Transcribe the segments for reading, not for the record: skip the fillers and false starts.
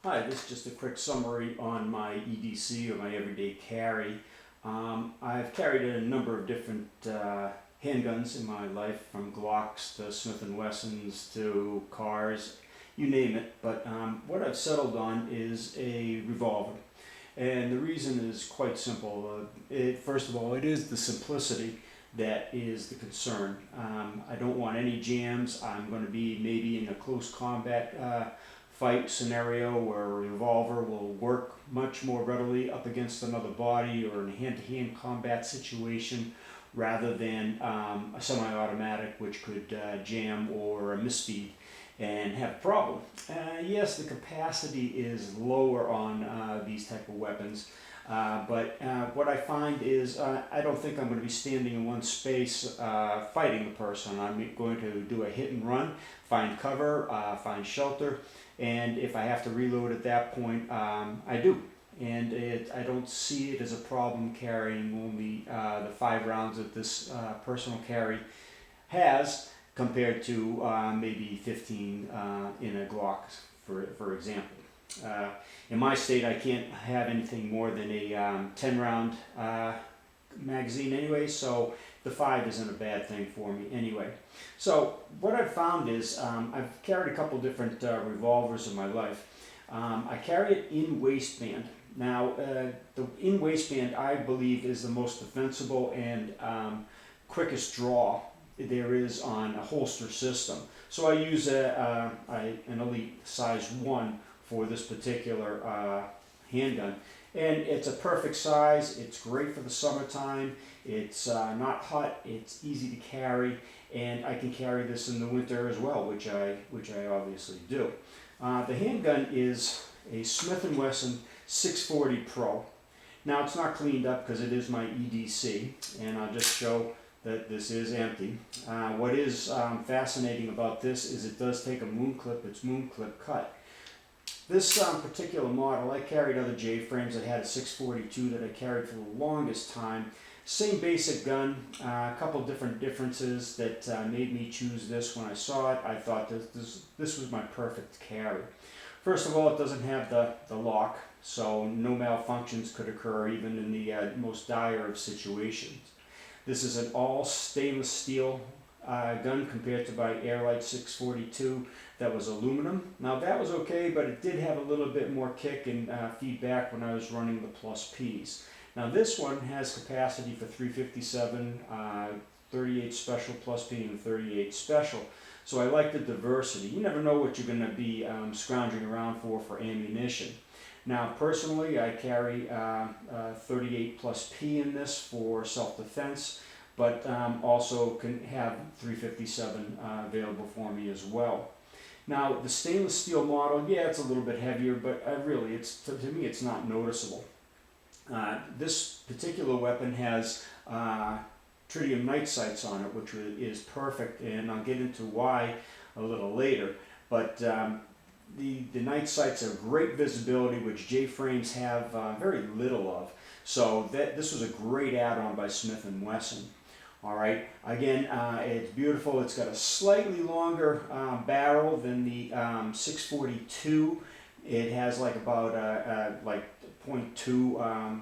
Hi, this is just a quick summary on my EDC, or my everyday carry. I've carried a number of different handguns in my life, from Glocks to Smith & Wessons to cars, you name it. But what I've settled on is a revolver. And the reason is quite simple. First of all, it is the simplicity that is the concern. I don't want any jams. I'm going to be maybe in a close combat fight scenario where a revolver will work much more readily up against another body, or in a hand-to-hand combat situation, rather than a semi-automatic, which could jam or misfeed and have a problem. Yes, the capacity is lower on these type of weapons, but what I find is I don't think I'm going to be standing in one space fighting the person. I'm going to do a hit and run, find cover, find shelter, and if I have to reload at that point, I do. And I don't see it as a problem carrying only the 5 rounds that this personal carry has, compared to maybe 15 in a Glock, for example. In my state, I can't have anything more than a 10 round magazine anyway, so the 5 isn't a bad thing for me anyway. So what I've found is I've carried a couple different revolvers in my life. I carry it in waistband. Now, the in waistband, I believe, is the most defensible and quickest draw there is on a holster system. So I use an Elite size 1 for this particular handgun. And it's a perfect size. It's great for the summertime. It's not hot. It's easy to carry, and I can carry this in the winter as well, which I obviously do. The handgun is a Smith & Wesson 640 Pro. Now, it's not cleaned up because it is my EDC, and I'll just show that this is empty. What is fascinating about this is it does take a moon clip. It's moon clip cut. This particular model, I carried other J-frames. I had a 642 that I carried for the longest time. Same basic gun, a couple different differences that made me choose this. When I saw it, I thought this was my perfect carry. First of all, it doesn't have the lock, so no malfunctions could occur even in the most dire of situations. This is an all stainless steel gun, compared to my Airlight 642 that was aluminum. Now, that was okay, but it did have a little bit more kick and feedback when I was running the plus Ps. Now, this one has capacity for 357, 38 special plus P, and 38 special. So I like the diversity. You never know what you're going to be scrounging around for ammunition. Now, personally, I carry 38 plus P in this for self-defense, but also can have 357 available for me as well. Now, the stainless steel model, yeah, it's a little bit heavier, but really, to me, it's not noticeable. This particular weapon has Tritium Night Sights on it, which is perfect, and I'll get into why a little later. But the night sights are great visibility, which J-frames have very little of. So this was a great add-on by Smith & Wesson. All right. Again, it's beautiful. It's got a slightly longer barrel than the 642. It has like about like 0.2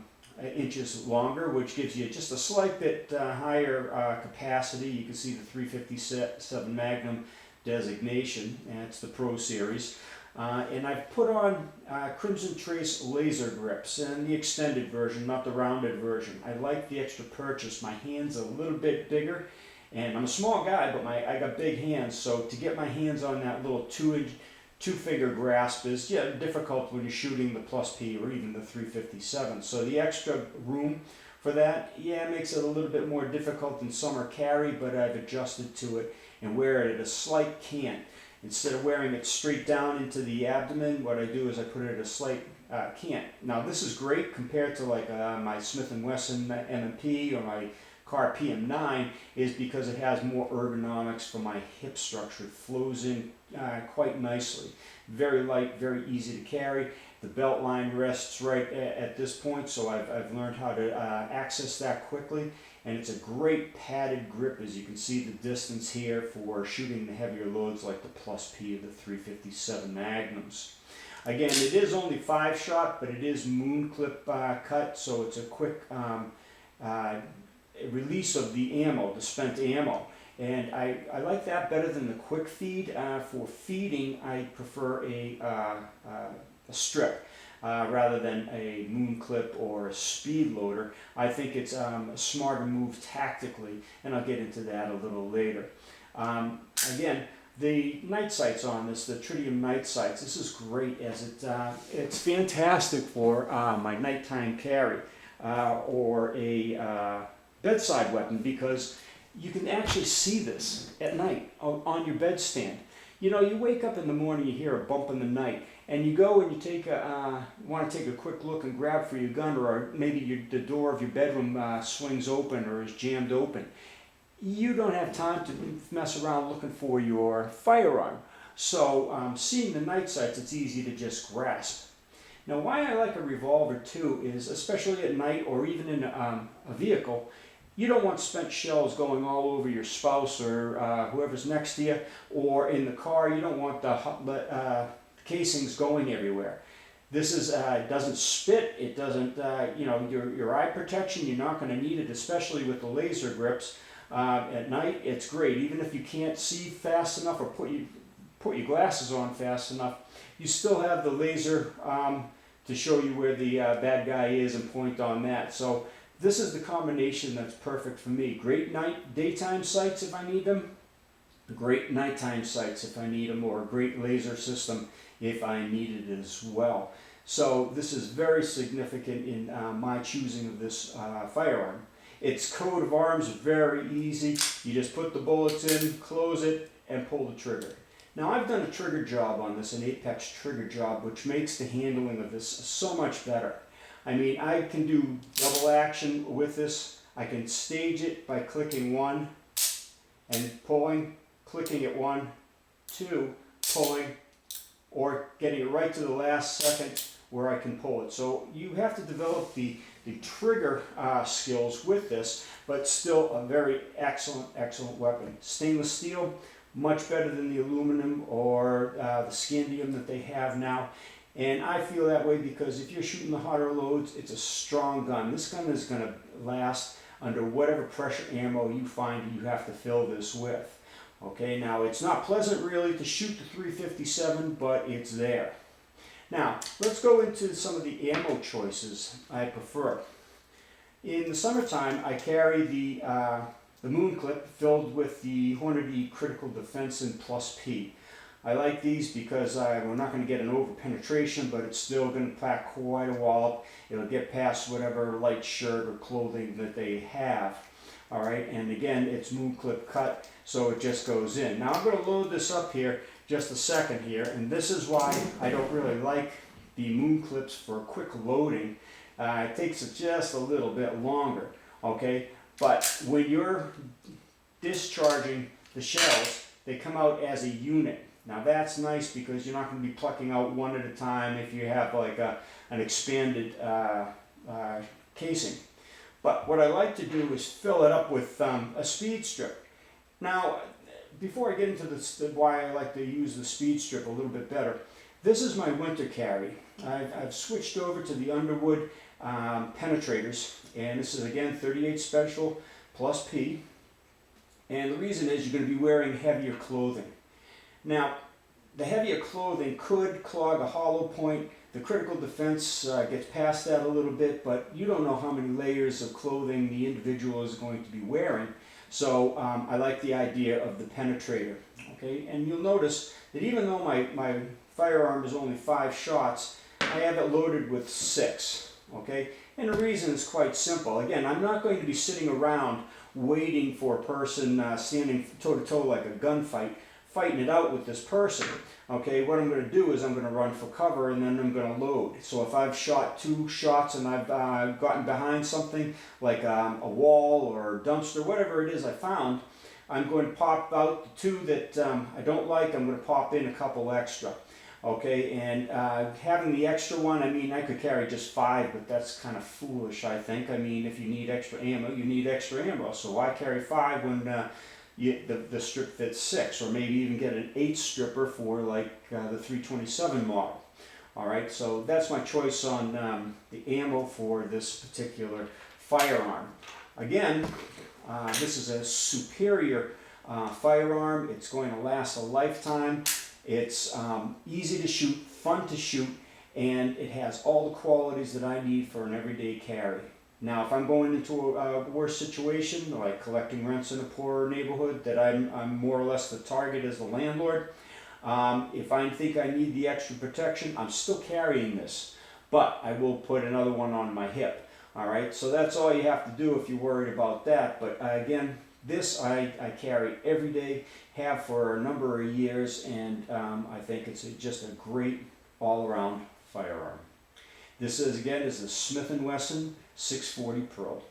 inches longer, which gives you just a slight bit higher capacity. You can see the 357 Magnum designation, and it's the Pro Series. And I've put on Crimson Trace laser grips, and the extended version, not the rounded version. I like the extra purchase. My hands are a little bit bigger, and I'm a small guy, but I got big hands, so to get my hands on that little two-finger grasp is difficult when you're shooting the plus P or even the 357. So the extra room for that, makes it a little bit more difficult in summer carry, but I've adjusted to it and wear it at a slight cant. Instead of wearing it straight down into the abdomen, what I do is I put it at a slight cant. Now, this is great compared to like my Smith & Wesson M&P or my Car PM9, is because it has more ergonomics for my hip structure. It flows in quite nicely. Very light, very easy to carry. The belt line rests right at this point, so I've learned how to access that quickly. And it's a great padded grip, as you can see the distance here for shooting the heavier loads like the plus P of the 357 Magnums. Again, it is only 5-shot, but it is moon clip cut, so it's a quick release of the ammo, the spent ammo. And I like that better than the quick feed. For feeding, I prefer a strip rather than a moon clip or a speed loader. I think it's a smarter move tactically, and I'll get into that a little later. Again, the night sights on this, the Tritium Night Sights, this is great as it's fantastic for my nighttime carry or a bedside weapon, because you can actually see this at night on your bedstand. You know, you wake up in the morning, you hear a bump in the night, and you go and you want to take a quick look and grab for your gun, or maybe the door of your bedroom swings open or is jammed open. You don't have time to mess around looking for your firearm. So seeing the night sights, it's easy to just grasp. Now, why I like a revolver too is, especially at night or even in a vehicle, you don't want spent shells going all over your spouse or whoever's next to you, or in the car. You don't want the casings going everywhere. This is doesn't spit. It doesn't, your eye protection. You're not going to need it, especially with the laser grips. At night, it's great. Even if you can't see fast enough or put your glasses on fast enough, you still have the laser to show you where the bad guy is and point on that. So this is the combination that's perfect for me. Great daytime sights if I need them, great nighttime sights if I need them, or a great laser system if I need it as well. So this is very significant in my choosing of this firearm. Its coat of arms is very easy. You just put the bullets in, close it, and pull the trigger. Now, I've done a trigger job on this, an Apex trigger job, which makes the handling of this so much better. I mean, I can do double action with this. I can stage it by clicking 1 and pulling, clicking it 1, 2, pulling, or getting it right to the last second where I can pull it. So you have to develop the trigger skills with this, but still a very excellent weapon. Stainless steel, much better than the aluminum or the scandium that they have now. And I feel that way because if you're shooting the hotter loads, it's a strong gun. This gun is going to last under whatever pressure ammo you find you have to fill this with. Okay, now it's not pleasant really to shoot the 357, but it's there. Now, let's go into some of the ammo choices I prefer. In the summertime, I carry the moon clip filled with the Hornady Critical Defense in Plus P. I like these because we're not going to get an over penetration, but it's still going to pack quite a wallop. It'll get past whatever light shirt or clothing that they have. All right, and again, it's moon clip cut, so it just goes in. Now I'm going to load this up here just a second here, and this is why I don't really like the moon clips for quick loading. It takes it just a little bit longer, okay? But when you're discharging the shells, they come out as a unit. Now that's nice because you're not going to be plucking out one at a time if you have like an expanded casing. But what I like to do is fill it up with a speed strip. Now, before I get into why I like to use the speed strip a little bit better, this is my winter carry. I've switched over to the Underwood penetrators, and this is again 38 Special Plus P. And the reason is you're going to be wearing heavier clothing. Now, the heavier clothing could clog a hollow point. The critical defense gets past that a little bit, but you don't know how many layers of clothing the individual is going to be wearing. So I like the idea of the penetrator. Okay, and you'll notice that even though my firearm is only 5 shots, I have it loaded with 6. Okay, and the reason is quite simple. Again, I'm not going to be sitting around waiting for a person standing toe-to-toe like a gunfight, fighting it out with this person. Okay, what I'm going to do is I'm going to run for cover and then I'm going to load. So if I've shot 2 shots and I've gotten behind something like a wall or a dumpster, whatever it is I found, I'm going to pop out the 2 that I don't like. I'm going to pop in a couple extra. Okay, and having the extra one, I mean, I could carry just 5, but that's kind of foolish, I think. I mean, if you need extra ammo, you need extra ammo. So why carry 5 when the strip fits 6, or maybe even get an 8 stripper for like the 327 model. All right, so that's my choice on the ammo for this particular firearm. Again, this is a superior firearm. It's going to last a lifetime. It's easy to shoot, fun to shoot, and it has all the qualities that I need for an everyday carry. Now, if I'm going into a worse situation, like collecting rents in a poorer neighborhood, that I'm more or less the target as the landlord, if I think I need the extra protection, I'm still carrying this, but I will put another one on my hip. All right, so that's all you have to do if you're worried about that. But again, this I carry every day, have for a number of years, and I think it's just a great all-around firearm. This is, again, is the Smith & Wesson 640 Pro.